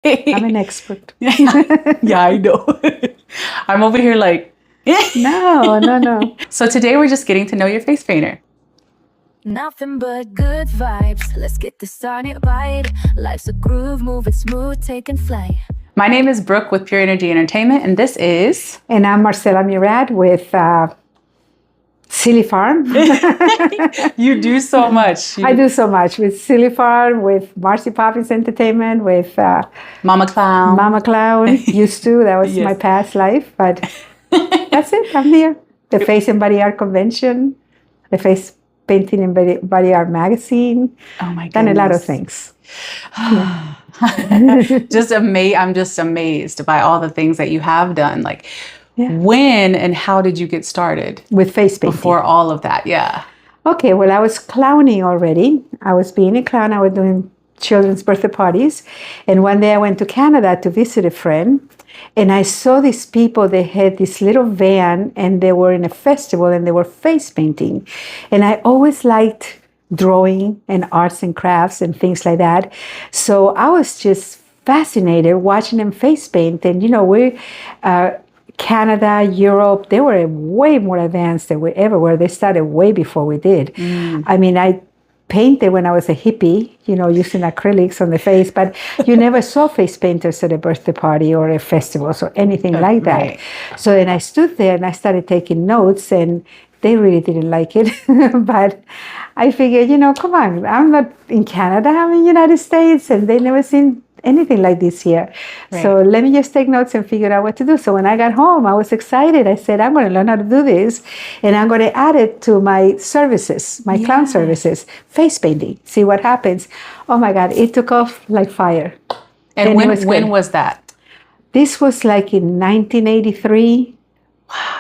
I'm an expert. Yeah, I know. I'm over here like, No. So today we're just getting to know your face painter. Nothing but good vibes. Let's get this started right. Life's a groove, moving smooth, taking flight. My name is Brooke with Pure Energy Entertainment, and this is... And I'm Marcela Murad with Silly Farm. You do so much. I do so much with Silly Farm, with Marcy Poppins Entertainment, with Mama Clown. Mama Clown. Used to. That was Yes. my past life. But that's it. I'm here. The Face and Body Art Convention, the Face Painting and Body Art Magazine. Oh my goodness. Done a lot of things. I'm just amazed by all the things that you have done. Like, Yeah. when and how did you get started? With face painting. Before all of that, yeah. Okay, well, I was clowning already. I was being a clown. I was doing children's birthday parties. And one day I went to Canada to visit a friend. And I saw these people, they had this little van and they were in a festival and they were face painting. And I always liked drawing and arts and crafts and things like that. So I was just fascinated watching them face paint. And, Canada, Europe, they were way more advanced than we ever were. They started way before we did. I mean, I painted when I was a hippie, using acrylics on the face, but you never saw face painters at a birthday party or a festival or anything like that. Right. So then I stood there and I started taking notes, and they really didn't like it. But I figured, come on, I'm not in Canada, I'm in the United States, and they never seen anything like this here. Right. So let me just take notes and figure out what to do. So when I got home, I was excited. I said, I'm going to learn how to do this, and I'm going to add it to my services, my clown services, face painting, see what happens. Oh my God, it took off like fire. And when was that? This was like in 1983.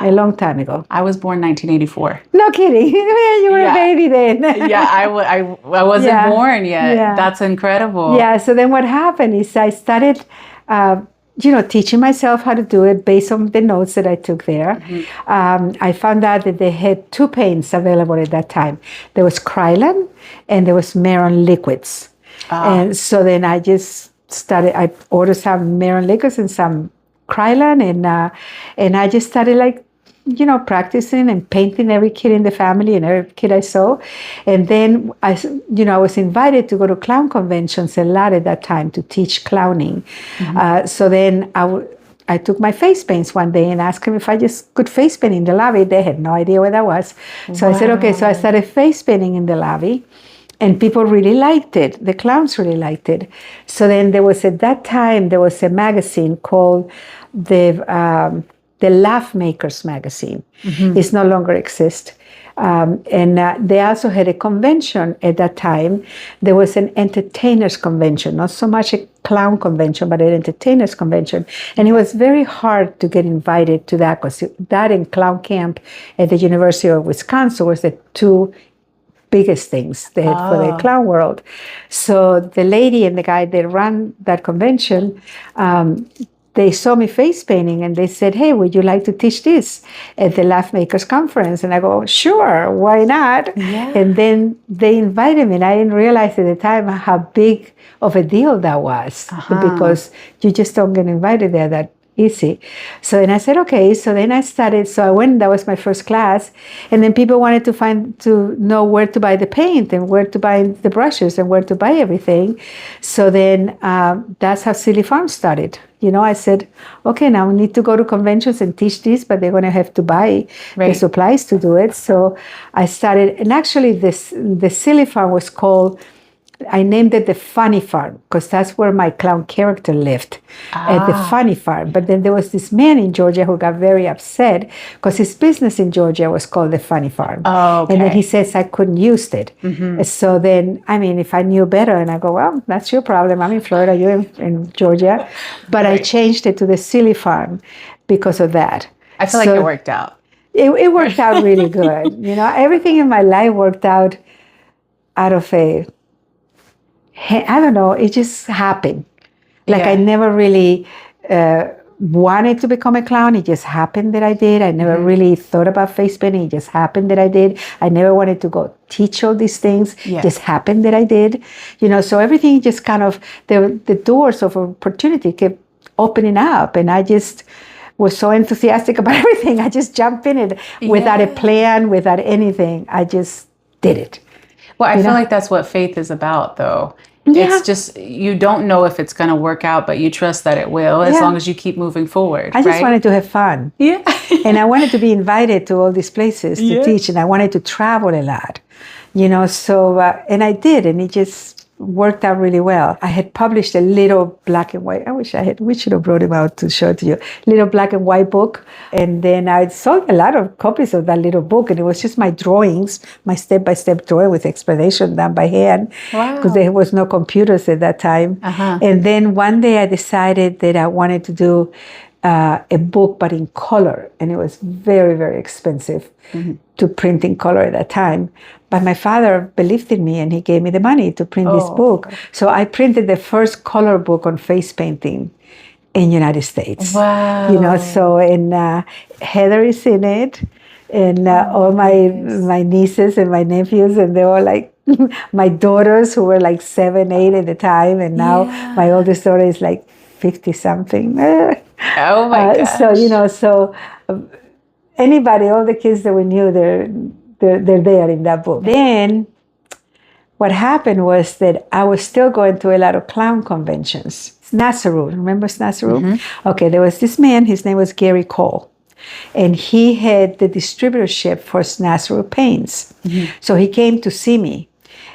A long time ago. I was born 1984. No kidding. You were a baby then. Yeah, I wasn't born yet. Yeah. That's incredible. Yeah, so then what happened is I started, teaching myself how to do it based on the notes that I took there. I found out that they had two paints available at that time. There was Krylon and there was Maron liquids. And so then I ordered some Maron liquids and some Krylon, and I just started practicing and painting every kid in the family and every kid I saw. And then I was invited to go to clown conventions a lot at that time to teach clowning. So then I took my face paints one day and asked them if I just could face paint in the lobby. They had no idea what that was. So I said, okay. So I started face painting in the lobby. And people really liked it. The clowns really liked it. So then at that time, there was a magazine called the Laugh Makers magazine. It no longer exists. They also had a convention at that time. There was an entertainers convention, not so much a clown convention, but an entertainers convention. And it was very hard to get invited to that, because that and clown camp at the University of Wisconsin was the two biggest things they had for the clown world. So the lady and the guy that ran that convention, they saw me face painting and they said, hey, would you like to teach this at the Laugh Makers Conference? And I go, sure, why not? Yeah. And then they invited me, and I didn't realize at the time how big of a deal that was, because you just don't get invited there that easy. So then I said, okay. So then I started. So I went. That was my first class, and then people wanted to know where to buy the paint and where to buy the brushes and where to buy everything. So then that's how Silly Farm started. I said, okay, now we need to go to conventions and teach this, but they're going to have to buy the supplies to do it. So I started, and actually the Silly Farm was called, I named it the Funny Farm, because that's where my clown character lived, at the Funny Farm. But then there was this man in Georgia who got very upset because his business in Georgia was called the Funny Farm. Oh, okay. And then he says I couldn't use it. So then, if I knew better, and I go, well, that's your problem. I'm in Florida, you're in Georgia. But I changed it to the Silly Farm because of that. I feel like it worked out. It worked out really good. Everything in my life worked out of I don't know, it just happened. I never really wanted to become a clown. It just happened that I did. I never really thought about face painting. It just happened that I did. I never wanted to go teach all these things. Yes. Just happened that I did. So everything just kind of, the doors of opportunity kept opening up, and I just was so enthusiastic about everything. I just jumped in it without a plan, without anything. I just did it. Well, I feel like that's what faith is about, though. Yeah. It's just, you don't know if it's going to work out, but you trust that it will, as long as you keep moving forward. I just wanted to have fun. Yeah. And I wanted to be invited to all these places to teach, and I wanted to travel a lot, so, and I did, and it just worked out really well. I had published a little black and white, we should have brought him out to show it to you, little black and white book. And then I sold a lot of copies of that little book, and it was just my drawings, my step-by-step drawing with explanation done by hand, because there was no computers at that time. And then one day I decided that I wanted to do a book, but in color, and it was very, very expensive to print in color at that time. But my father believed in me, and he gave me the money to print this book. So I printed the first color book on face painting in United States. Wow. So and Heather is in it, and all my nieces and my nephews, and they were like my daughters, who were like 7, 8 at the time, and now my oldest daughter is like 50 something. Oh my gosh. So anybody, all the kids that we knew, they're there in that book. Then what happened was that I was still going to a lot of clown conventions. Snasaru, remember Snasaru? Okay, there was this man, his name was Gary Cole, and he had the distributorship for Snasaru paints. So he came to see me,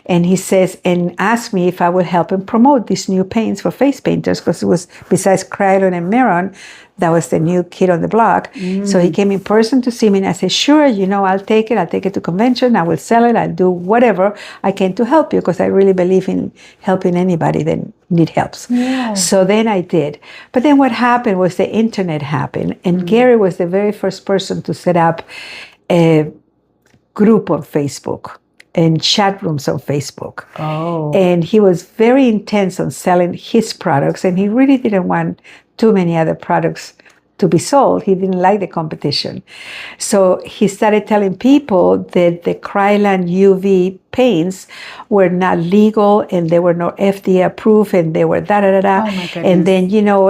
and he says, and asked me if I would help him promote these new paints for face painters, because it was, besides Krylon and Meron, that was the new kid on the block. So he came in person to see me, and I said, sure, I'll take it to convention, I will sell it, I'll do whatever I can to help you, because I really believe in helping anybody that need helps. So then I did. But then what happened was the internet happened, and Gary was the very first person to set up a group on Facebook and chat rooms on Facebook. And he was very intense on selling his products, and he really didn't want too many other products to be sold. He didn't like the competition. So he started telling people that the Krylon UV paints were not legal, and they were not FDA approved, and they were da-da-da-da. Oh my goodness.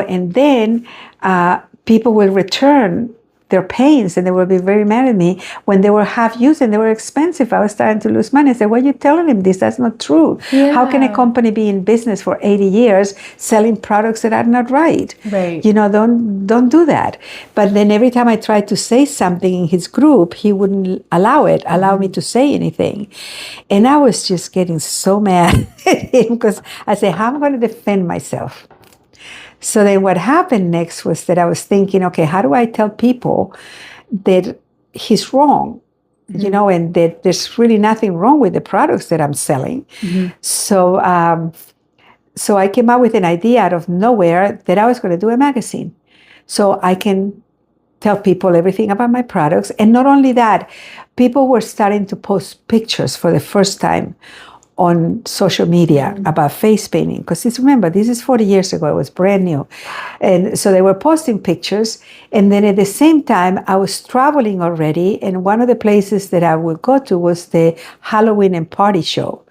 And then, people will return their paints, and they will be very mad at me when they were half used and they were expensive. I was starting to lose money. I said, why are you telling him this? That's not true. How can a company be in business for 80 years selling products that are not right? Don't do that. But then every time I tried to say something in his group, he wouldn't allow me to say anything. And I was just getting so mad at him, because I said, how am I going to defend myself? So then what happened next was that I was thinking, okay, how do I tell people that he's wrong, and that there's really nothing wrong with the products that I'm selling? So I came up with an idea out of nowhere that I was going to do a magazine. So I can tell people everything about my products. And not only that, people were starting to post pictures for the first time on social media about face painting, because remember, this is 40 years ago, it was brand new. And so they were posting pictures, and then at the same time I was traveling already, and one of the places that I would go to was the Halloween and Party Show,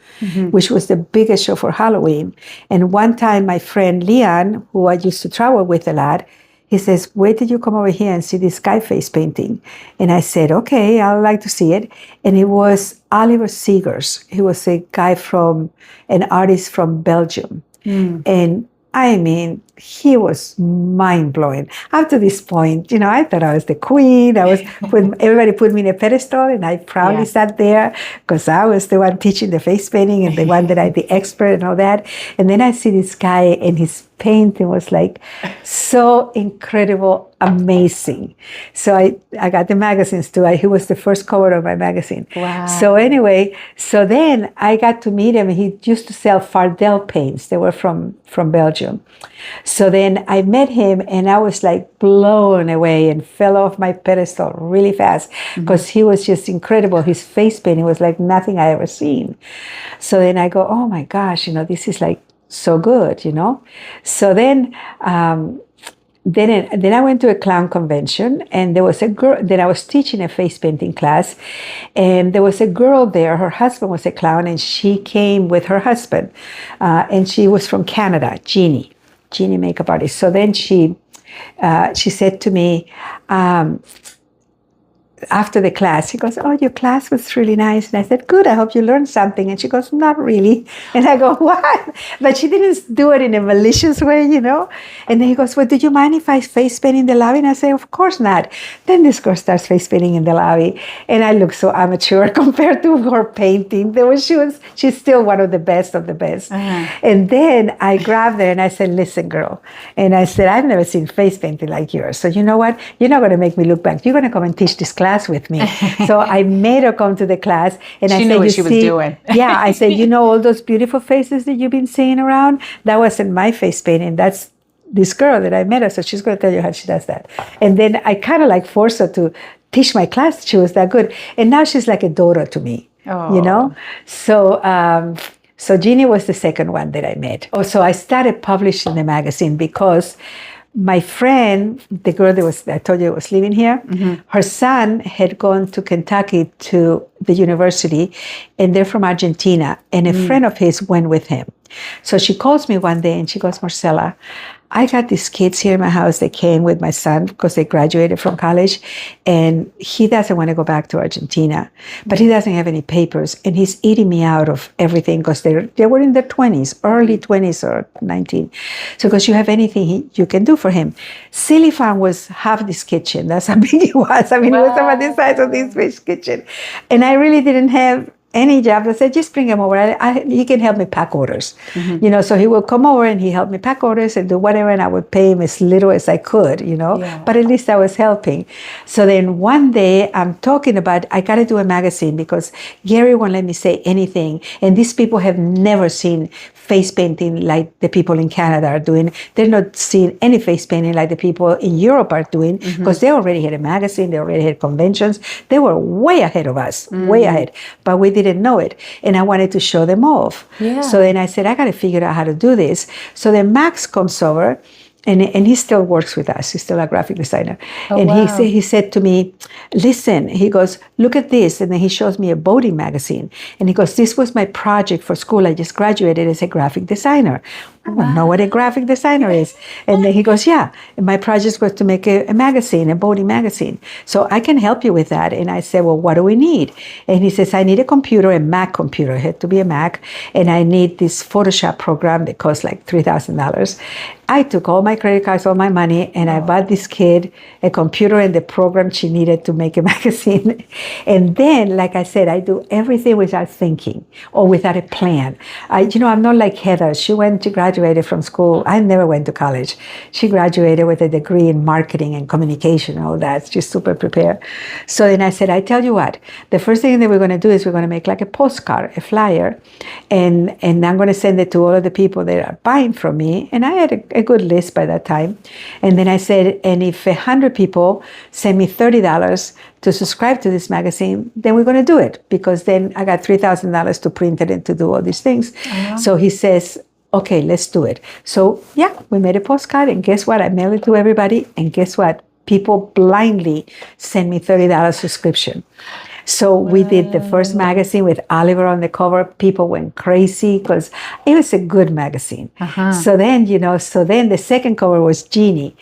which was the biggest show for Halloween. And one time my friend Leon, who I used to travel with a lot, he says, wait till you come over here and see this guy face painting. And I said, okay, I'd like to see it. And it was Oliver Seegers. He was an artist from Belgium. And I mean, he was mind-blowing. Up to this point, I thought I was the queen. Everybody put me in a pedestal, and I proudly sat there, because I was the one teaching the face painting, and the one that the expert and all that. And then I see this guy, and his painting was like so incredible, amazing. So I got the magazines too. He was the first cover of my magazine. Wow. So anyway, so then I got to meet him. He used to sell Fardel paints. They were from Belgium. So then I met him, and I was like blown away and fell off my pedestal really fast, because he was just incredible. His face painting was like nothing I ever seen. So then I go, oh my gosh, this is like so good, So then then I went to a clown convention, and there was a girl that I was teaching a face painting class, and there was a girl there. Her husband was a clown, and she came with her husband, and she was from Canada, Jeannie makeup artist. So then she said to me, after the class, she goes, "Oh, your class was really nice." And I said, "Good, I hope you learned something." And she goes, "Not really." And I go, "What?" But she didn't do it in a malicious way, And then he goes, "Well, do you mind if I face paint in the lobby?" And I say, "Of course not." Then this girl starts face painting in the lobby. And I look so amateur compared to her painting. She's still one of the best of the best. Uh-huh. And then I grabbed her and I said, "Listen, girl." And I said, "I've never seen face painting like yours. So you know what? You're not going to make me look bad. You're going to come and teach this class with me." So I made her come to the class, and she I said, knew what she was doing. Yeah, I said, all those beautiful faces that you've been seeing around? That wasn't my face painting. That's this girl that I met her. So she's going to tell you how she does that. And then I kind of like forced her to teach my class. She was that good, and now she's like a daughter to me. Oh. So Jeannie was the second one that I met. So I started publishing the magazine because my friend, the girl that I told you was living here, mm-hmm. her son had gone to Kentucky to the university, and they're from Argentina, and a friend of his went with him. So she calls me one day and she goes, "Marcela, I got these kids here in my house. They came with my son because they graduated from college, and he doesn't want to go back to Argentina, but he doesn't have any papers, and he's eating me out of everything because they were in their 20s, early 20s or 19. So because you have anything you can do for him." Silly Farm was half this kitchen. That's how big it was. I mean, It was about the size of this fish kitchen. And I really didn't have any job. I said, "Just bring him over. He can help me pack orders." Mm-hmm. So he would come over and he helped me pack orders and do whatever, and I would pay him as little as I could, Yeah. But at least I was helping. So then one day I'm talking about, I got to do a magazine because Gary won't let me say anything. And these people have never seen face painting like the people in Canada are doing. They're not seeing any face painting like the people in Europe are doing, because they already had a magazine, they already had conventions. They were way ahead of us, way ahead, but we didn't know it. And I wanted to show them off. Yeah. So then I said, I got to figure out how to do this. So then Max comes over, and he still works with us. He's still a graphic designer. And wow. he said to me, "Listen," he goes, "look at this." And then he shows me a boating magazine. And he goes, "This was my project for school. I just graduated as a graphic designer." I don't know what a graphic designer is. And then he goes, "Yeah, and my project was to make a magazine, a boating magazine. So I can help you with that." And I said, "Well, what do we need?" And he says, "I need a computer, a Mac computer." It had to be a Mac. "And I need this Photoshop program that costs like $3,000. I took all my credit cards, all my money, and I bought this kid a computer and the program she needed to make a magazine. And then, like I said, I do everything without thinking or without a plan. I'm not like Heather. She graduated from school. I never went to college. She graduated with a degree in marketing and communication and all that. She's super prepared. So then I said, I tell you what, the first thing that we're going to do is we're going to make like a postcard, a flyer, and I'm going to send it to all of the people that are buying from me. And I had a good list by that time. And then I said, and if 100 people send me $30 to subscribe to this magazine, then we're going to do it, because then I got $3,000 to print it and to do all these things. Uh-huh. So he says, okay, let's do it. So yeah, we made a postcard, and guess what? I mailed it to everybody, and guess what? People blindly send me $30 subscription. So we did the first magazine with Oliver on the cover. People went crazy because it was a good magazine. Uh-huh. So then the second cover was Jeannie.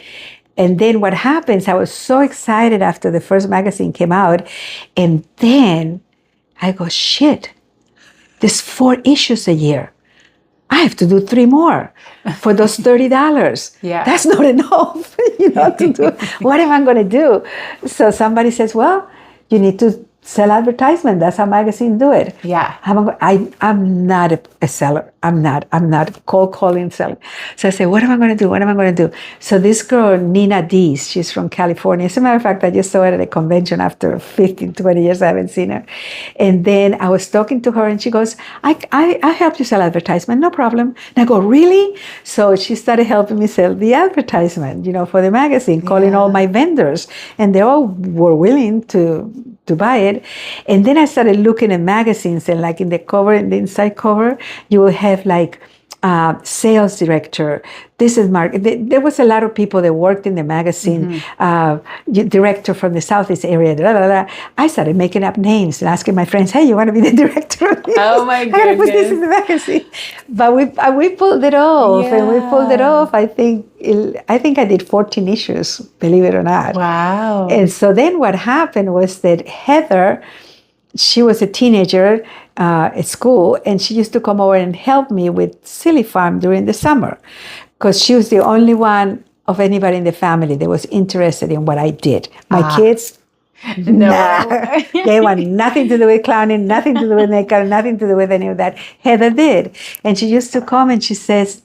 And then what happens, I was so excited after the first magazine came out. And then I go, shit, there's 4 issues a year. I have to do 3 more for those $30. Yeah. That's not enough, to do. What am I going to do? So somebody says, well, you need to sell advertisement. That's how magazines do it. Yeah. I'm not a seller. I'm not cold calling selling. So I say, what am I going to do? So this girl, Nina Dees, she's from California. As a matter of fact, I just saw her at a convention after 15, 20 years I haven't seen her. And then I was talking to her, and she goes, I help you sell advertisement, no problem. And I go, really? So she started helping me sell the advertisement, for the magazine, calling all my vendors. And they all were willing to buy it. And then I started looking at magazines, and like in the cover, in the inside cover, you will have like sales director. This is Mark. There was a lot of people that worked in the magazine, director from the Southeast area. Blah, blah, blah. I started making up names and asking my friends, "Hey, you want to be the director of this? Oh my I gotta put this in the magazine." But we pulled it off, and we pulled it off. I think I did 14 issues, believe it or not. Wow. And so then what happened was that Heather, she was a teenager at school, and she used to come over and help me with Silly Farm during the summer, because she was the only one of anybody in the family that was interested in what I did. My kids, nah, they want nothing to do with clowning, nothing to do with makeup, nothing to do with any of that. Heather did. And she used to come and she says,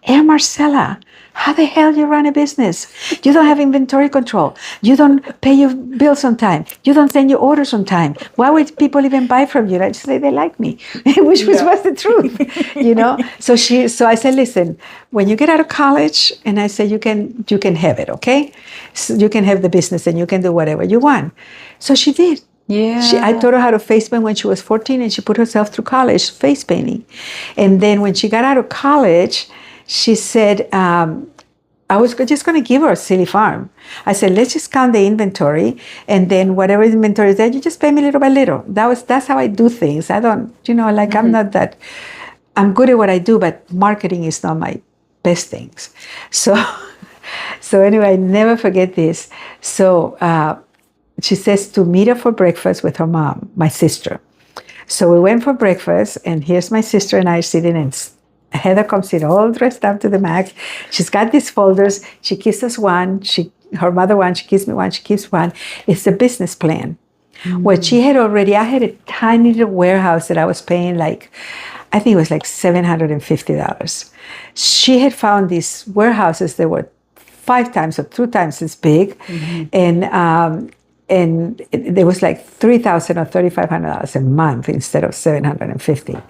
"Hey, Marcela, how the hell you run a business? You don't have inventory control. You don't pay your bills on time. You don't send your orders on time. Why would people even buy from you?" And I just say they like me, which was the truth, you know. So I said, "Listen, when you get out of college," and I said, you can have it, okay? So you can have the business and you can do whatever you want." So she did. Yeah. I taught her how to face paint when she was 14, and she put herself through college face painting. And then when she got out of college, she said, I was just going to give her a Silly Farm. I said, "Let's just count the inventory, and then whatever inventory is there, you just pay me little by little." That's how I do things. I don't, I'm not that, I'm good at what I do, but marketing is not my best things. So anyway, I never forget this. So she says to meet her for breakfast with her mom, my sister. So we went for breakfast, and here's my sister and I sitting in. Heather comes in all dressed up to the max. She's got these folders. She gives us one. Her mother one. She gives me one. She keeps one. It's a business plan. What she had already, I had a tiny little warehouse that I was paying I think it was like $750. She had found these warehouses that were 5 times or 2 times as big, and it was like $3,000 or $3,500 a month instead of $750.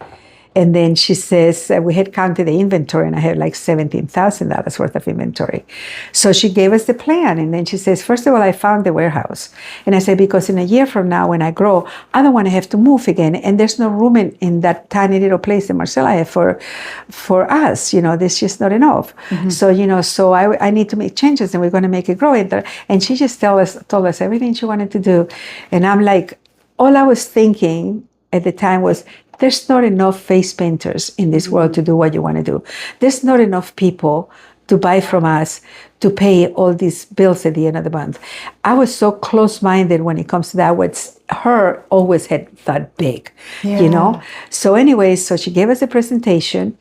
And then she says, we had counted the inventory, and I had like $17,000 worth of inventory. So she gave us the plan. And then she says, first of all, I found the warehouse. And I said, because in a year from now, when I grow, I don't want to have to move again. And there's no room in that tiny little place that Marcela had for us. There's just not enough. So, I need to make changes, and we're going to make it grow. And she just told us everything she wanted to do. And I'm like, all I was thinking at the time was, there's not enough face painters in this world to do what you want to do. There's not enough people to buy from us to pay all these bills at the end of the month. I was so close-minded when it comes to that. Her always had thought big, So anyways, so she gave us a presentation.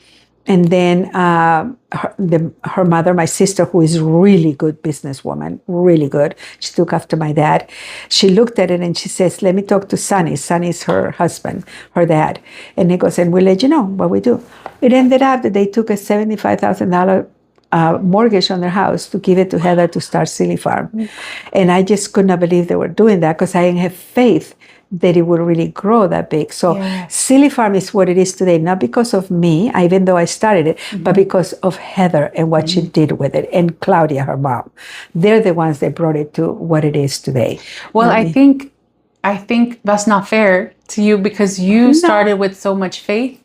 And then her mother, my sister, who is really good businesswoman, really good. She took after my dad. She looked at it and she says, "Let me talk to Sonny." Sonny's her husband, her dad. And he goes, "And we'll let you know what we do." It ended up that they took a $75,000 mortgage on their house to give it to Heather to start Silly Farm. And I just could not believe they were doing that, because I didn't have faith that it would really grow that big. So Silly Farm is what it is today, not because of me, even though I started it, but because of Heather and what she did with it, and Claudia, her mom. They're the ones that brought it to what it is today. Well, I think that's not fair to you, because you started with so much faith,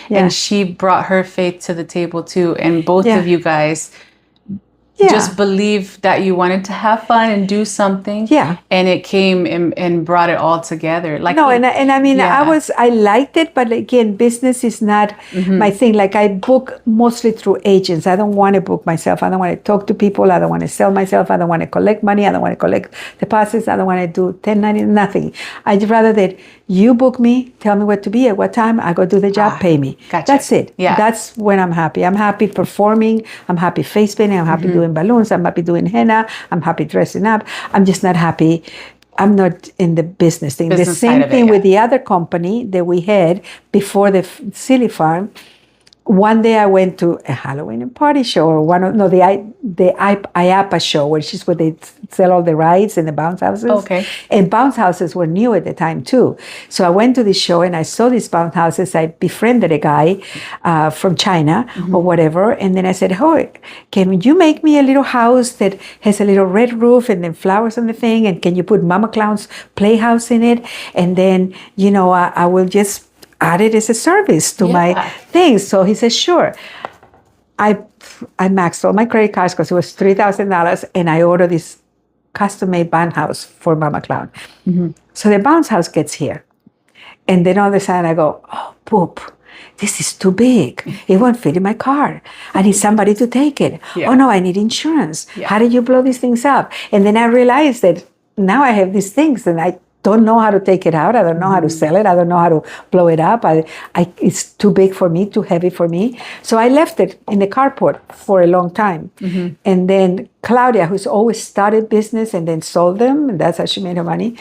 and she brought her faith to the table too. And both of you guys just believe that you wanted to have fun and do something. Yeah. And it came and brought it all together. I liked it, but again, business is not my thing. Like, I book mostly through agents. I don't want to book myself. I don't want to talk to people. I don't want to sell myself. I don't want to collect money. I don't want to collect deposits. I don't want to do 1090, nothing. I'd rather that you book me, tell me what to be at what time, I go do the job, pay me. Gotcha. That's it. Yeah. That's when I'm happy. I'm happy performing. I'm happy face painting. I'm happy doing balloons. I'm happy doing henna. I'm happy dressing up. I'm just not happy. I'm not in the business thing. The same thing with the other company that we had before the Silly Farm. One day I went to a Halloween and party show, or the IAPA show, which is where they sell all the rides and the bounce houses. Okay. And bounce houses were new at the time too. So I went to this show and I saw these bounce houses. I befriended a guy from China or whatever. And then I said, "Oh, can you make me a little house that has a little red roof and then flowers on the thing? And can you put Mama Clown's playhouse in it? And then, I will just add it as a service to my thing." So he says, "Sure." I maxed all my credit cards because it was $3,000, and I ordered this custom-made bounce house for Mama Clown. So the bounce house gets here, and then all of a sudden I go, oh, poop. This is too big. It won't fit in my car. I need somebody to take it. Yeah. Oh no, I need insurance. Yeah. How did you blow these things up? And then I realized that now I have these things and I don't know how to take it out. I don't know how to sell it. I don't know how to blow it up. It's too big for me, too heavy for me. So I left it in the carport for a long time. And then Claudia, who's always started business and then sold them, and that's how she made her money.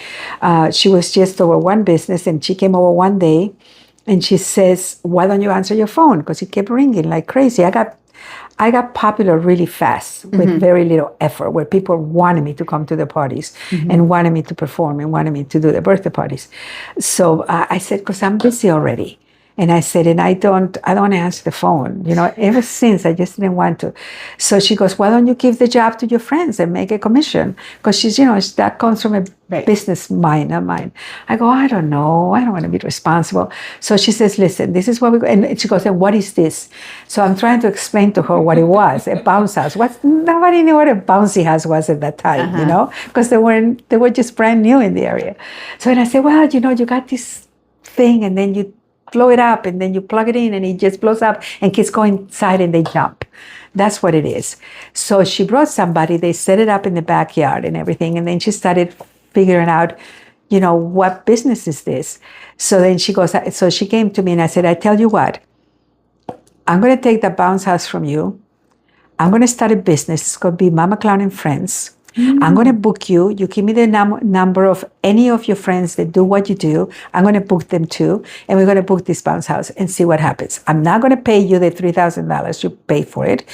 She was just over one business, and she came over one day and she says, why don't you answer your phone? Because it kept ringing like crazy. I got popular really fast with very little effort, where people wanted me to come to the parties and wanted me to perform and wanted me to do the birthday parties. So I said, because I'm busy already. And I said, and I don't answer the phone. Ever since, I just didn't want to. So she goes, why don't you give the job to your friends and make a commission? Because she's, that comes from a business mind, not mine. I go, I don't know. I don't want to be responsible. So she says, listen, this is what we go. And she goes, and what is this? So I'm trying to explain to her what it was, a bounce house. Nobody knew what a bouncy house was at that time, because they were just brand new in the area. So and I said, well, you got this thing, and then you blow it up, and then you plug it in, and it just blows up, and kids go inside and they jump. That's what it is. So she brought somebody, they set it up in the backyard and everything, and then she started figuring out, what business is this? So then she goes, so she came to me and I said, I tell you what, I'm going to take the bounce house from you. I'm going to start a business. It's going to be Mama Clown and Friends. I'm going to book you. You give me the number of any of your friends that do what you do. I'm going to book them too. And we're going to book this bounce house and see what happens. I'm not going to pay you the $3,000. You pay for it.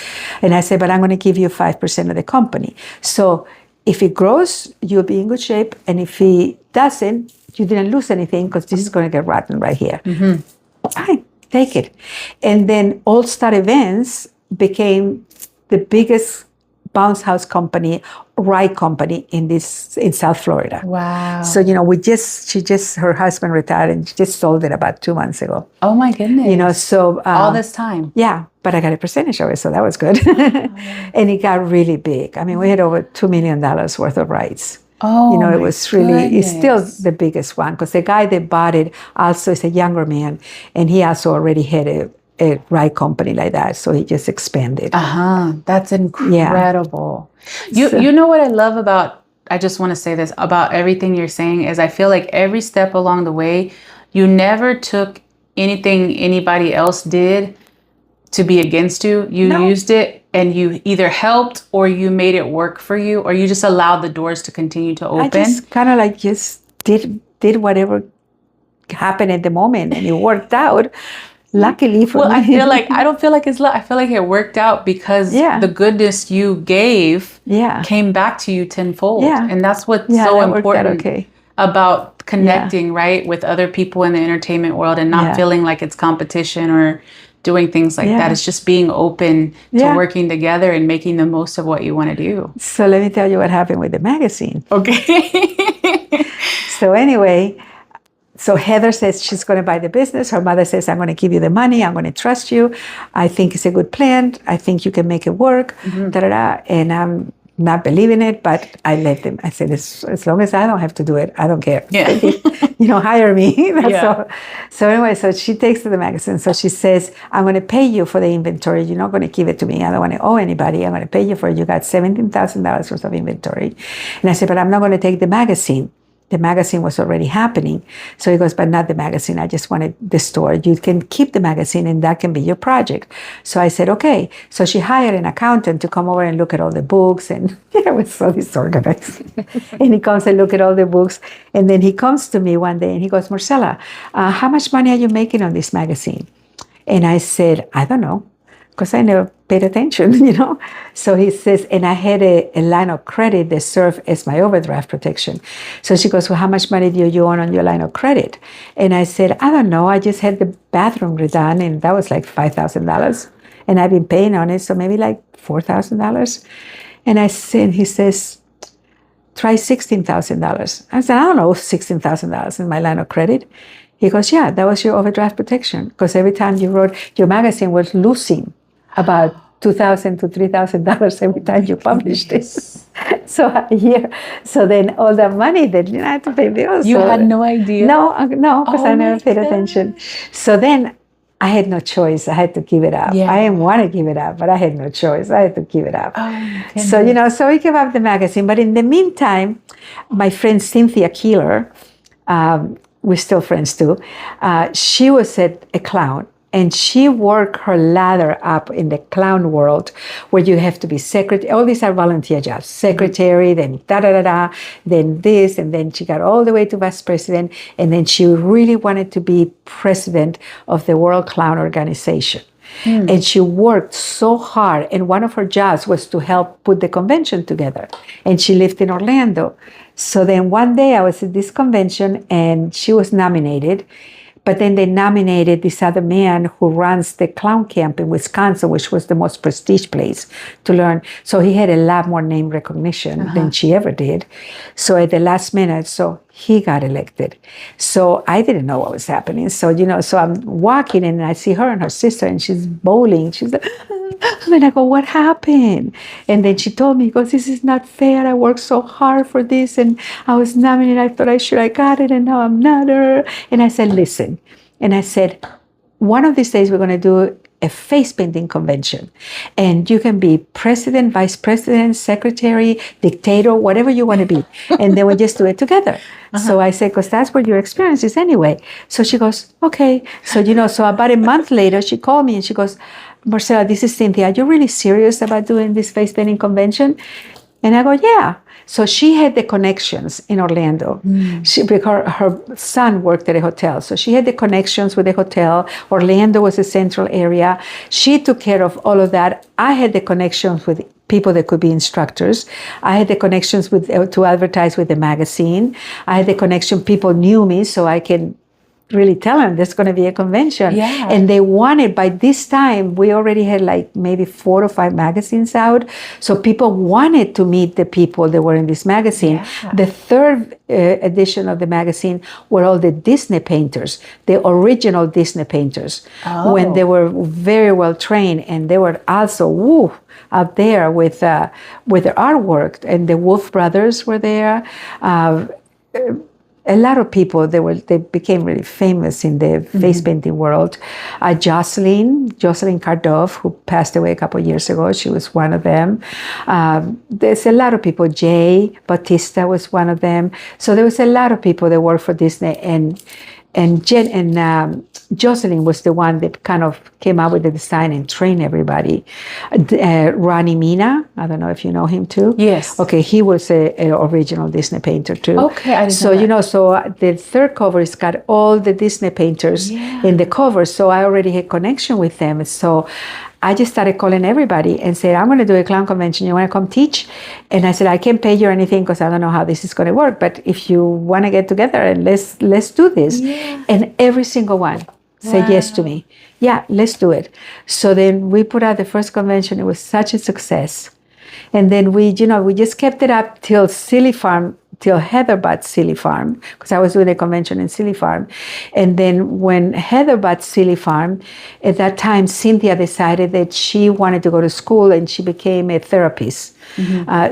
And I said, but I'm going to give you 5% of the company. So if it grows, you'll be in good shape. And if it doesn't, you didn't lose anything, because this is going to get rotten right here. Fine, take it. And then All Star Events became the biggest bounce house company, ride company in South Florida. Wow. So, her husband retired and she just sold it about 2 months ago. Oh my goodness. So. All this time. Yeah, but I got a percentage of it, so that was good. And it got really big. I mean, we had over $2 million worth of rides. Oh, it was really, it's still the biggest one, because the guy that bought it also is a younger man, and he also already had a ride company like that, so he just expanded. That's incredible. Yeah. You know what I love about, I just want to say this about everything you're saying, is I feel like every step along the way, you never took anything anybody else did to be against you. You used it, and you either helped or you made it work for you, or you just allowed the doors to continue to open. I just kind of just did whatever happened at the moment, and it worked out. Luckily for me. I don't feel like it's luck. I feel like it worked out because the goodness you gave came back to you tenfold. And that's what's so important about connecting, right, with other people in the entertainment world, and not feeling like it's competition or doing things like that. It's just being open to working together and making the most of what you want to do. So let me tell you what happened with the magazine. Okay. So anyway, so Heather says she's going to buy the business. Her mother says, I'm going to give you the money. I'm going to trust you. I think it's a good plan. I think you can make it work. And I'm not believing it, but I let them. I said, as long as I don't have to do it, I don't care. Yeah. Hire me. That's all. So anyway, so she takes to the magazine. So she says, I'm going to pay you for the inventory. You're not going to give it to me. I don't want to owe anybody. I'm going to pay you for it. You got $17,000 worth of inventory. And I said, but I'm not going to take the magazine. The magazine was already happening. So he goes, but not the magazine. I just wanted the store. You can keep the magazine, and that can be your project. So I said, okay. So she hired an accountant to come over and look at all the books. And it was so disorganized. And he comes and look at all the books. And then he comes to me one day and he goes, Marcela, how much money are you making on this magazine? And I said, I don't know, because I never paid attention, So he says, and I had a line of credit that served as my overdraft protection. So she goes, well, how much money do you own on your line of credit? And I said, I don't know. I just had the bathroom redone, and that was like $5,000. And I've been paying on it, so maybe like $4,000. And he says, try $16,000. I said, I don't know, $16,000 in my line of credit. He goes, yeah, that was your overdraft protection, because every time you wrote, your magazine was losing about $2,000 to $3,000 every time you published it. So a year. So then all that money that I had to pay bills. You so, had no idea? No, because I never paid gosh. attention. So then I had no choice. I had to give it up. Yeah. I didn't want to give it up, but I had no choice. I had to give it up. Oh, So, so we gave up the magazine. But in the meantime, my friend Cynthia Keeler, we're still friends too, she was a clown. And she worked her ladder up in the clown world where you have to be secretary. All these are volunteer jobs. Secretary, then da-da-da-da, then this. And then she got all the way to vice president. And then she really wanted to be president of the World Clown Organization. And she worked so hard. And one of her jobs was to help put the convention together. And she lived in Orlando. So then one day I was at this convention and she was nominated. But then they nominated this other man who runs the clown camp in Wisconsin, which was the most prestige place to learn. So he had a lot more name recognition than she ever did. So at the last minute, so he got elected. So I didn't know what was happening. So, so I'm walking and I see her and her sister and she's bowling. She's like, and I go, what happened? And then she told me, because this is not fair. I worked so hard for this and I was nominated. I thought I got it and now I'm not her. And I said, listen. And I said, one of these days we're going to do a face painting convention. And you can be president, vice president, secretary, dictator, whatever you want to be. And then we just do it together. So I said, because that's what your experience is anyway. So she goes, okay. So, so about a month later, she called me and she goes, Marcela, this is Cynthia. Are you really serious about doing this face painting convention? And I go, yeah. So she had the connections in Orlando. Because her son worked at a hotel. So she had the connections with the hotel. Orlando was a central area. She took care of all of that. I had the connections with people that could be instructors. I had the connections with to advertise with the magazine. I had the connection. People knew me, so I can really tell them there's going to be a convention. Yeah. And they wanted, by this time, we already had like maybe 4 or 5 magazines out. So people wanted to meet the people that were in this magazine. Yeah. The third edition of the magazine were all the Disney painters, the original Disney painters, when they were very well trained. And they were also, out there with their artwork. And the Wolf brothers were there. A lot of people, they became really famous in the face painting world. Jocelyn Kardoff, who passed away a couple of years ago, she was one of them. There's a lot of people. Jay Bautista was one of them. So there was a lot of people that worked for Disney, and Jocelyn was the one that kind of came up with the design and trained everybody. Ronnie Mina, I don't know if you know him too. Yes. Okay, he was an original Disney painter too. Okay, I didn't know that. So the third cover has got all the Disney painters in the cover. So I already had connection with them. So I just started calling everybody and said, I'm going to do a clown convention. You want to come teach? And I said, I can't pay you or anything because I don't know how this is going to work. But if you want to get together and let's do this. Yeah. And every single one said yes to me. Yeah, let's do it. So then we put out the first convention. It was such a success. And then we just kept it up till Heather bought Silly Farm, because I was doing a convention in Silly Farm. And then when Heather bought Silly Farm, at that time, Cynthia decided that she wanted to go to school and she became a therapist.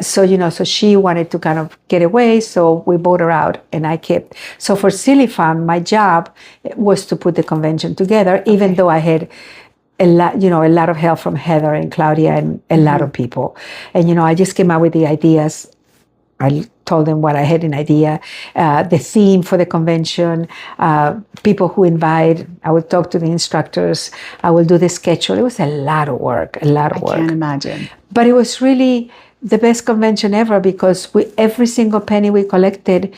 So she wanted to kind of get away. So we bought her out and I kept. So for Silly Farm, my job was to put the convention together, even though I had a lot of help from Heather and Claudia and a lot of people. And, I just came up with the ideas. I told them what I had an idea, the theme for the convention, people who invite. I would talk to the instructors. I will do the schedule. It was a lot of work, I can't imagine. But it was really the best convention ever, because every single penny we collected,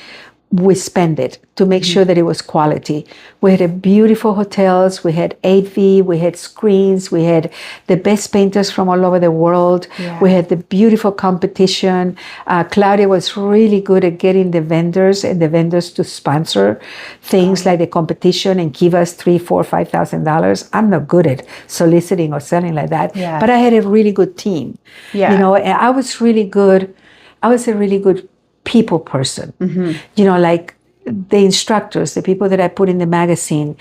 we spent it to make sure that it was quality. We had beautiful hotels, we had AV, we had screens, we had the best painters from all over the world. Yeah. We had the beautiful competition. Claudia was really good at getting the vendors to sponsor things like the competition and give us $3,000, $4,000, $5,000. I'm not good at soliciting or selling like that, but I had a really good team. Yeah. And I was really good. I was a really good people person. Like the instructors, the people that I put in the magazine,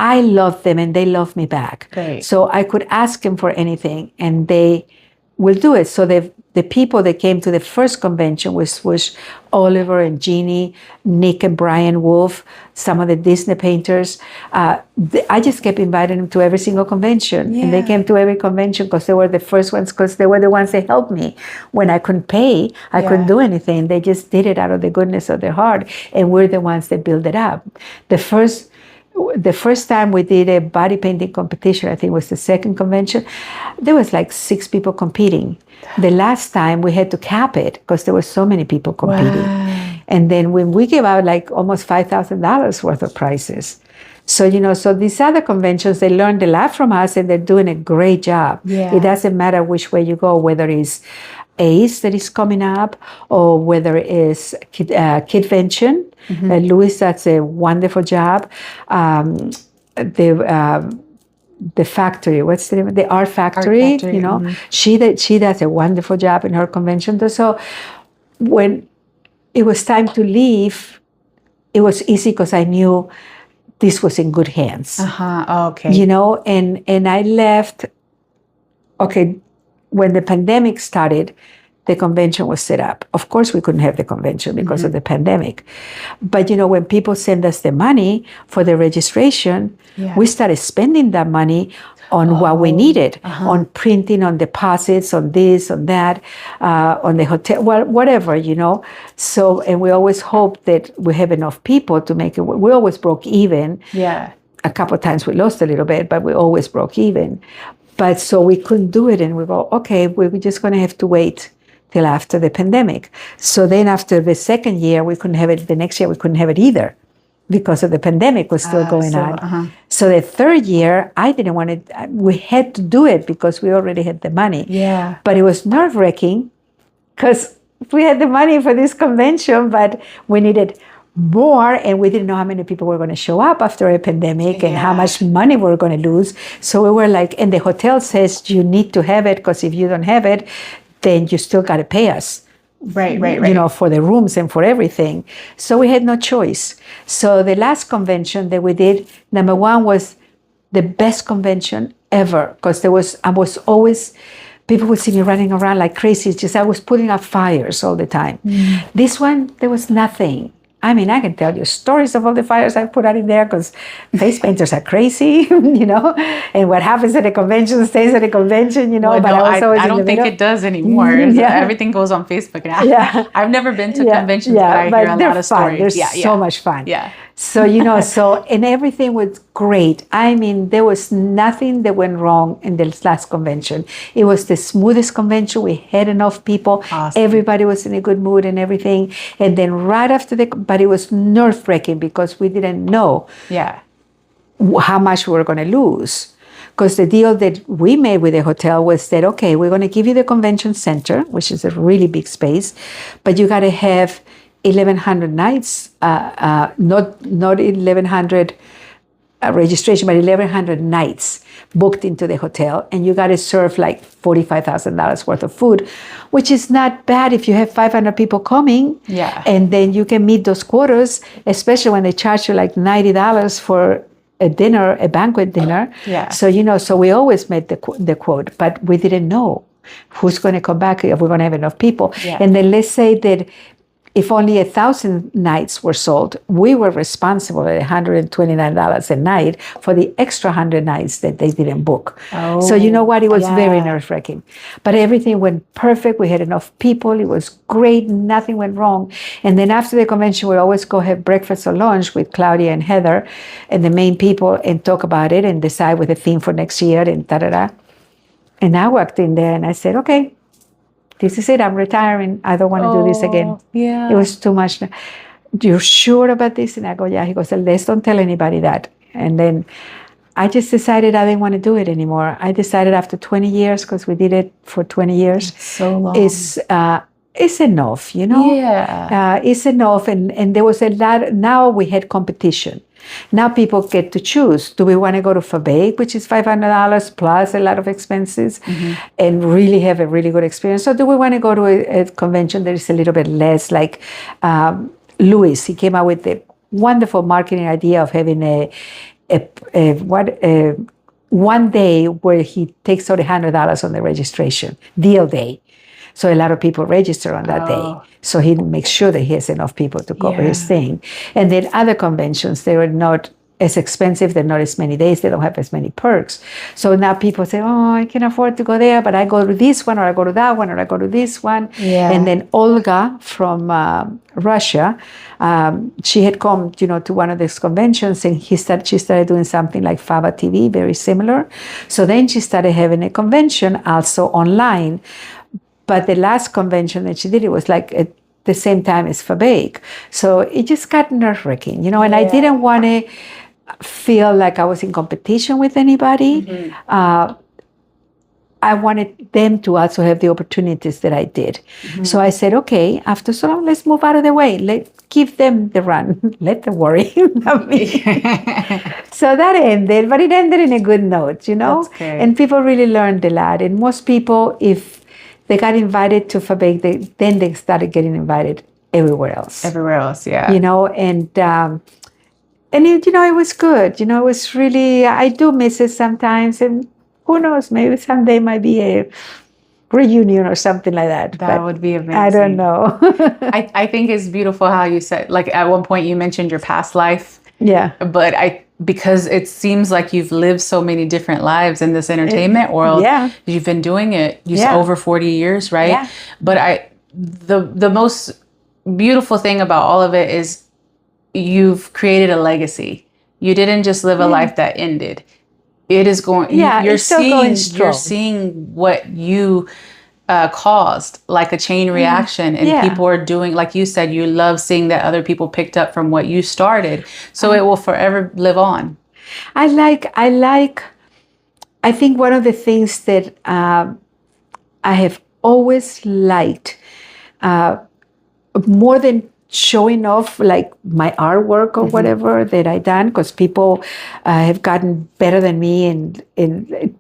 I love them and they love me back. Right. So I could ask them for anything and they will do it. So the people that came to the first convention was Oliver and Jeannie, Nick and Brian Wolf, some of the Disney painters. I just kept inviting them to every single convention. And they came to every convention because they were the first ones, because they were the ones that helped me. When I couldn't pay, I couldn't do anything. They just did it out of the goodness of their heart. And we're the ones that build it up. The first time we did a body painting competition, I think it was the second convention, there was like 6 people competing. The last time we had to cap it because there were so many people competing. Wow. And then when we gave out like almost $5,000 worth of prizes. So, so these other conventions, they learned a lot from us and they're doing a great job. Yeah. It doesn't matter which way you go, whether it's ACE that is coming up or whether it's Kidvention. Louis does a wonderful job. The factory, what's the name? The Art Factory, you know, she does a wonderful job in her convention. So when it was time to leave, it was easy because I knew this was in good hands. Okay. You know, and I left. Okay, when the pandemic started, the convention was set up. Of course, we couldn't have the convention because of the pandemic. But, you know, when people send us the money for the registration, we started spending that money on what we needed, on printing, on deposits, on this, on that, on the hotel, well, whatever, you know. So, and we always hope that we have enough people to make it. We always broke even. Yeah. A couple of times we lost a little bit, but we always broke even. But so we couldn't do it. And we go, okay, we're just going to have to wait till after the pandemic. So then after the second year, we couldn't have it. The next year, we couldn't have it either because of the pandemic was still going on. So the third year, I didn't want it. We had to do it because we already had the money. Yeah. But it was nerve-wracking because we had the money for this convention, but we needed more, and we didn't know how many people were going to show up after a pandemic and how much money we were going to lose. So we were like, and the hotel says you need to have it because if you don't have it, then you still got to pay us. Right. You know, for the rooms and for everything. So we had no choice. So the last convention that we did, number one, was the best convention ever because I was always, people would see me running around like crazy. It's just I was putting out fires all the time. This one, there was nothing. I mean, I can tell you stories of all the fires I put out in there because face painters are crazy, you know, and what happens at a convention stays at a convention, you know. Well, but no, I don't think it does anymore. Everything goes on Facebook now. I've never been to conventions, but I hear a lot of stories. They're so much fun. Yeah. So, you know, and everything was great. I mean, there was nothing that went wrong in this last convention. It was the smoothest convention. We had enough people. Awesome. Everybody was in a good mood and everything. And then right after but it was nerve-wracking because we didn't know how much we were going to lose. Because the deal that we made with the hotel was that, okay, we're going to give you the convention center, which is a really big space, but you got to have 1,100 nights, not 1,100 registration, but 1,100 nights booked into the hotel, and you got to serve like $45,000 worth of food, which is not bad if you have 500 people coming. Yeah, and then you can meet those quotas, especially when they charge you like $90 for a dinner, a banquet dinner. Yeah. So you know, so we always made the quote, but we didn't know who's going to come back if we're going to have enough people. Yeah. And then let's say that if only 1,000 nights were sold, we were responsible at $129 a night for the extra 100 nights that they didn't book. Oh, so you know what? It was very nerve-wracking. But everything went perfect. We had enough people. It was great. Nothing went wrong. And then after the convention, we always go have breakfast or lunch with Claudia and Heather and the main people and talk about it and decide with a theme for next year and da-da-da. And I walked in there and I said, okay, this is it. I'm retiring. I don't want to do this again. Yeah. It was too much. You're sure about this? And I go, yeah. He goes, let's don't tell anybody that. And then I just decided I didn't want to do it anymore. I decided after 20 years, because we did it for 20 years. That's so long. It's enough, you know? Yeah. It's enough. And there was a lot. Now we had competition. Now people get to choose. Do we want to go to Faberge, which is $500 plus a lot of expenses, and really have a really good experience? Or do we want to go to a convention that is a little bit less, like Louis? He came out with the wonderful marketing idea of having a one day where he takes out $100 on the registration, deal day. So a lot of people register on that day. So he makes sure that he has enough people to cover his thing. And then other conventions, they were not as expensive, they're not as many days, they don't have as many perks. So now people say, oh, I can afford to go there, but I go to this one, or I go to that one, or I go to this one. And then Olga from Russia, she had come, to one of these conventions, and she started doing something like Fava TV, very similar. So then she started having a convention also online. But the last convention that she did, it was like at the same time as Fabake. So it just got nerve-wracking, and I didn't want to feel like I was in competition with anybody. I wanted them to also have the opportunities that I did. So I said, okay, after so long, let's move out of the way. Let's give them the run. Let them worry, not me. So that ended, but it ended in a good note, And people really learned a lot. And most people, if they got invited to Fabake, then they started getting invited everywhere else. Yeah. And it was good. It was really, I do miss it sometimes. And who knows, maybe someday might be a reunion or something like that. That would be amazing. I don't know. I think it's beautiful how you said, like at one point you mentioned your past life. Yeah. But because it seems like you've lived so many different lives in this entertainment world. Yeah. You've been doing it over 40 years, right? Yeah. But the most beautiful thing about all of it is you've created a legacy. You didn't just live a life that ended. It is going. You're seeing what you caused, like a chain reaction, and people are doing. Like you said, you love seeing that other people picked up from what you started. So it will forever live on. I think one of the things that I have always liked more than showing off like my artwork or whatever that I done, because people have gotten better than me, and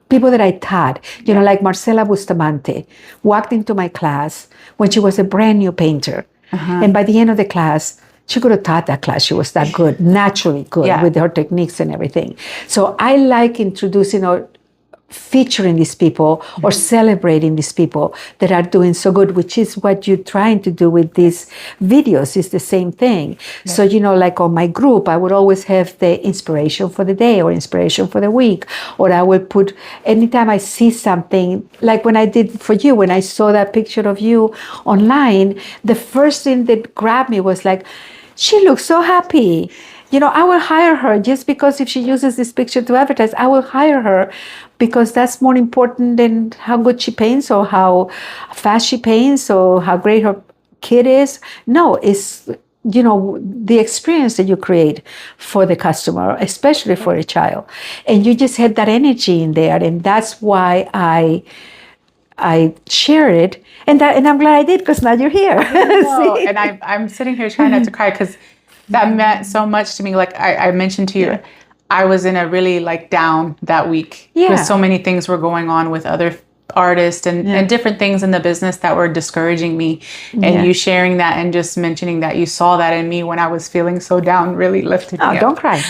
people that I taught, like Marcela Bustamante walked into my class when she was a brand new painter. And by the end of the class, she could have taught that class. She was that good, naturally good with her techniques and everything. So I like introducing or featuring these people or celebrating these people that are doing so good, which is what you're trying to do with these videos. Is the same thing. So, like on my group, I would always have the inspiration for the day or inspiration for the week, or I would put, anytime I see something, like when I did for you, when I saw that picture of you online, the first thing that grabbed me was like, she looks so happy. I will hire her just because if she uses this picture to advertise, I will hire her because that's more important than how good she paints or how fast she paints or how great her kid is. No, it's, the experience that you create for the customer, especially for a child. And you just had that energy in there. And that's why I share it. And I'm glad I did, because now you're here. And I'm sitting here trying not to cry because that meant so much to me. Like I mentioned to you, I was in a really down that week. Because so many things were going on with other artists and different things in the business that were discouraging me. And you sharing that and just mentioning that you saw that in me when I was feeling so down really lifted me up. Don't cry.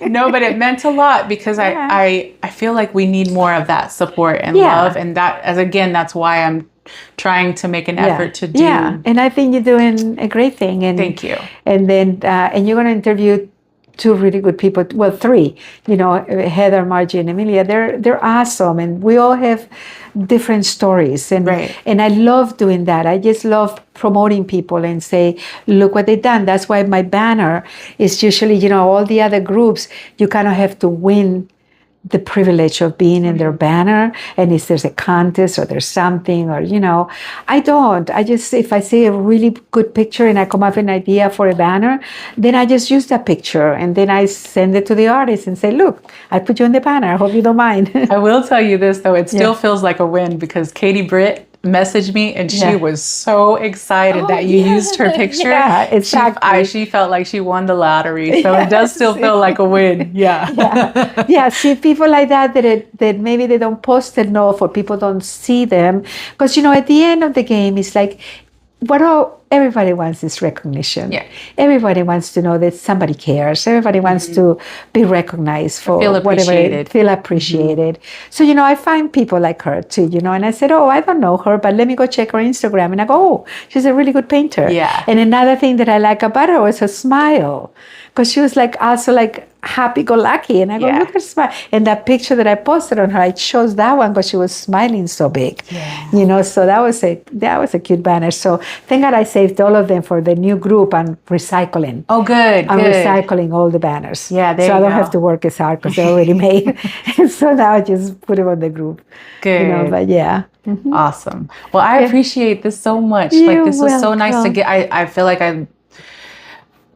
No, but it meant a lot because I feel like we need more of that support and love. And that's why I'm trying to make an effort to do. Yeah, and I think you're doing a great thing. And thank you. And then and you're going to interview two really good people. Well, three. Heather, Margie, and Emilia. They're awesome, and we all have different stories. And and I love doing that. I just love promoting people and say, look what they've done. That's why my banner is usually, all the other groups, you kind of have to win the privilege of being in their banner, and if there's a contest or there's something, or I don't. I just, if I see a really good picture and I come up with an idea for a banner, then I just use that picture and then I send it to the artist and say, look, I put you in the banner. I hope you don't mind. I will tell you this though, it still feels like a win because Katie Britt messaged me and she was so excited that you used her picture. Yeah, exactly. She felt like she won the lottery. So it does still feel like a win. Yeah. See, people like that maybe they don't post enough or people don't see them. Because, at the end of the game, it's like, everybody wants this recognition. Yeah. Everybody wants to know that somebody cares. Everybody wants to be recognized for Feel whatever, appreciated. feel appreciated. So, I find people like her too, and I said, oh, I don't know her, but let me go check her Instagram. And I go, oh, she's a really good painter. Yeah. And another thing that I like about her was her smile, because she was like also like happy-go-lucky. And I go, look at her smile. And that picture that I posted on her, it shows that one because she was smiling so big. Yeah. So that was a cute banner. So thank God I saved all of them for the new group and recycling. Oh, good. I'm good. recycling all the banners. Yeah, there so you I don't go. have to work as hard because they're already made. And so now I just put them on the group. Good. But yeah. Awesome. Well, I appreciate this so much. You're This was so nice to welcome. get. I feel like I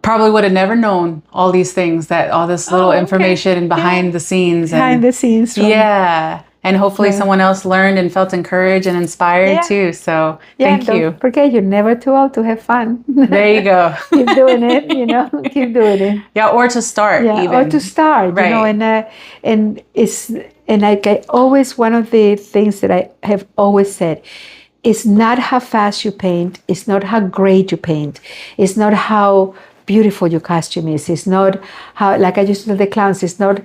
probably would have never known all these things, that all this little information behind the scenes. Behind the scenes. Yeah. And hopefully someone else learned and felt encouraged and inspired too. So thank you. Don't forget, you're never too old to have fun. There you go. Keep doing it, keep doing it. Yeah, or to start even. Or to start, Right. and like I always, one of the things that I have always said, it's not how fast you paint, it's not how great you paint, it's not how beautiful your costume is, it's not how, like I used to tell the clowns, it's not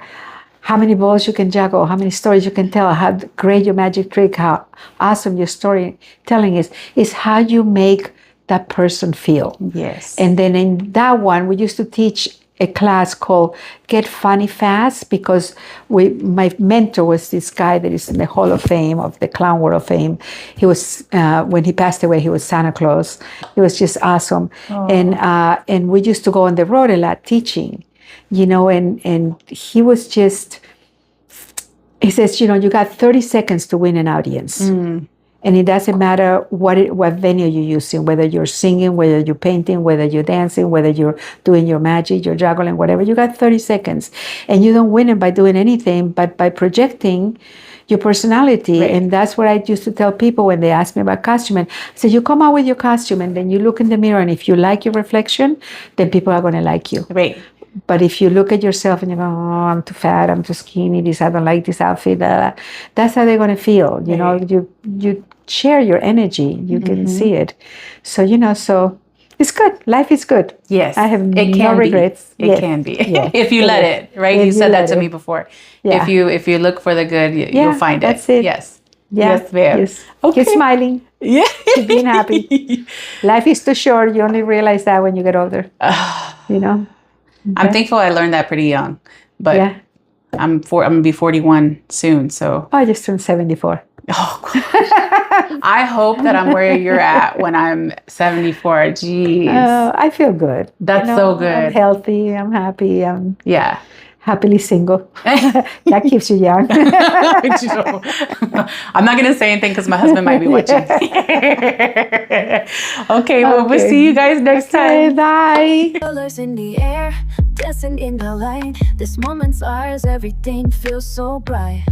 how many balls you can juggle, how many stories you can tell, how great your magic trick, how awesome your storytelling is how you make that person feel. Yes. And then in that one, we used to teach a class called Get Funny Fast, because my mentor was this guy that is in the Hall of Fame of the Clown World of Fame. He was, when he passed away, he was Santa Claus. He was just awesome. And we used to go on the road a lot teaching, and he was just, he says, you got 30 seconds to win an audience. And it doesn't matter what venue you're using, whether you're singing, whether you're painting, whether you're dancing, whether you're doing your magic, you're juggling, whatever. You got 30 seconds. And you don't win it by doing anything, but by projecting your personality. Right. And that's what I used to tell people when they ask me about costuming. So you come out with your costume and then you look in the mirror, and if you like your reflection, then people are going to like you. Right. But if you look at yourself and you go, oh, I'm too fat, I'm too skinny, I don't like this outfit, that's how they're going to feel. You share your energy, you can see it. So, so it's good. Life is good. Yes. I have no regrets. It can be. If you let it, right? If You said you that let to it. me before. Yeah. If you look for the good, you'll find it. That's it. Yes. Yeah. Yes, ma'am. Yes. Okay. Keep smiling. Yeah. Keep being happy. Life is too short. You only realize that when you get older. I'm thankful I learned that pretty young, but Yeah. I'm gonna be 41 soon. So I just turned 74. I hope that I'm where you're at when I'm 74. Jeez. I feel good. That's so good. I'm healthy. I'm happy. I'm Yeah. happily single. That keeps you young. I'm not going to say anything because my husband might be watching. Okay, well, we'll see you guys next time. Bye. Colors in the air, dancing in the light. This moment's ours, everything feels so bright.